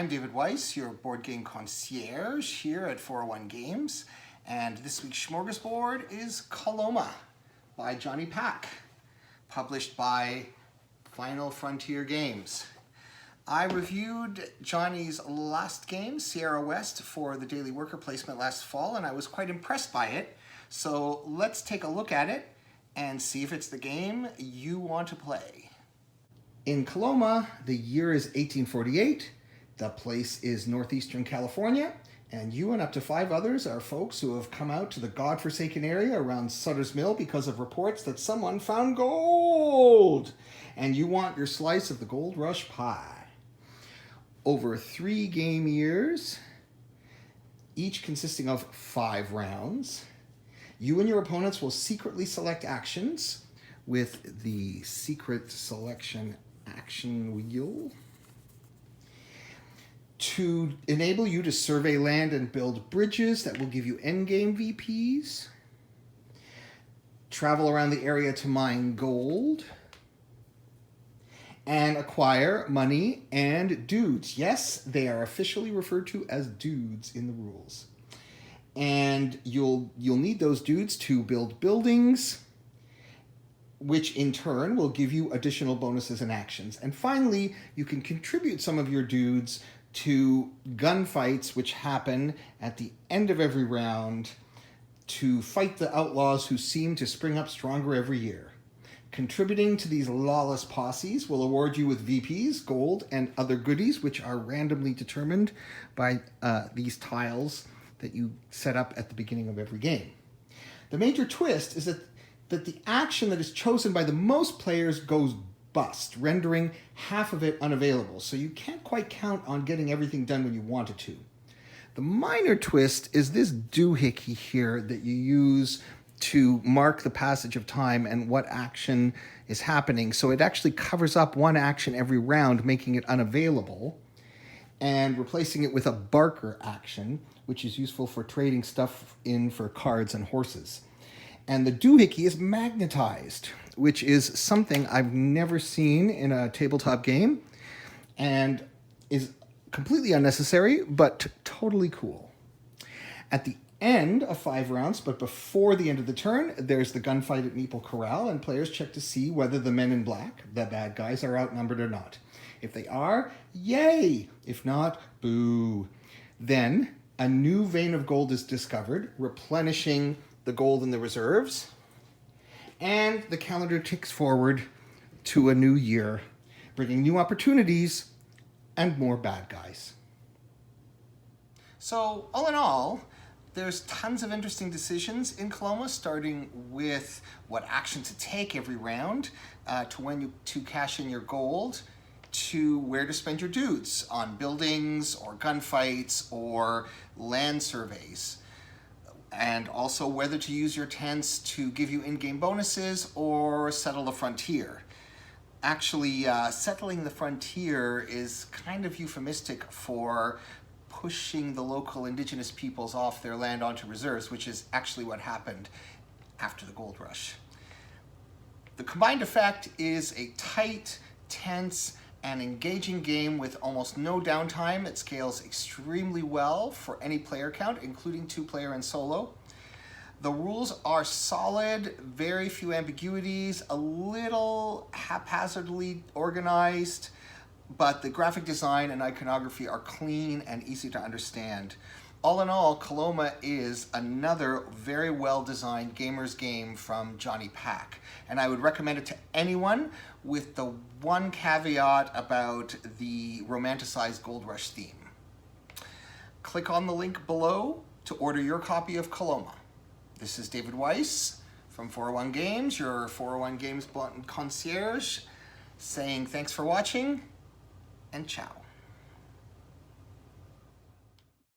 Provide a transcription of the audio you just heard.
I'm David Weiss, your board game concierge here at 401 Games, and this week's Smorgasboard is Coloma by Johnny Pack, published by Final Frontier Games. I reviewed Johnny's last game, Sierra West, for the Daily Worker placement last fall, and I was quite impressed by it. So let's take a look at it and see if it's the game you want to play. In Coloma, the year is 1848. The place is northeastern California, and you and up to 5 others are folks who have come out to the godforsaken area around Sutter's Mill because of reports that someone found gold, and you want your slice of the gold rush pie. Over 3 game years, each consisting of 5 rounds, you and your opponents will secretly select actions with the secret selection action wheel to enable you to survey land and build bridges that will give you endgame VPs, travel around the area to mine gold, and acquire money and dudes. Yes, they are officially referred to as dudes in the rules. And you'll need those dudes to build buildings, which in turn will give you additional bonuses and actions. And finally, you can contribute some of your dudes to gunfights which happen at the end of every round to fight the outlaws who seem to spring up stronger every year. Contributing to these lawless posses will award you with VPs, gold, and other goodies, which are randomly determined by these tiles that you set up at the beginning of every game. The major twist is that the action that is chosen by the most players goes bust, rendering half of it unavailable, so you can't quite count on getting everything done when you wanted to. The minor twist is this doohickey here that you use to mark the passage of time and what action is happening, so it actually covers up one action every round, making it unavailable, and replacing it with a Barker action, which is useful for trading stuff in for cards and horses. And the doohickey is magnetized, which is something I've never seen in a tabletop game and is completely unnecessary, but totally cool. At the end of 5 rounds, but before the end of the turn, there's the gunfight at Meeple Corral, and players check to see whether the men in black, the bad guys, are outnumbered or not. If they are, yay! If not, boo. Then a new vein of gold is discovered, replenishing the gold in the reserves, and the calendar ticks forward to a new year, bringing new opportunities and more bad guys. So, all in all, there's tons of interesting decisions in Coloma, starting with what action to take every round, to when to cash in your gold, to where to spend your dudes on buildings or gunfights or land surveys. And also whether to use your tents to give you in-game bonuses or settle the frontier. Actually, settling the frontier is kind of euphemistic for pushing the local indigenous peoples off their land onto reserves, which is actually what happened after the gold rush. The combined effect is a tight, tense, and engaging game with almost no downtime. It scales extremely well for any player count, including 2-player and solo. The rules are solid, very few ambiguities, a little haphazardly organized, but the graphic design and iconography are clean and easy to understand. All in all, Coloma is another very well-designed gamer's game from Johnny Pack, and I would recommend it to anyone, with the one caveat about the romanticized Gold Rush theme. Click on the link below to order your copy of Coloma. This is David Weiss from 401 Games, your 401 Games concierge, saying thanks for watching, and ciao.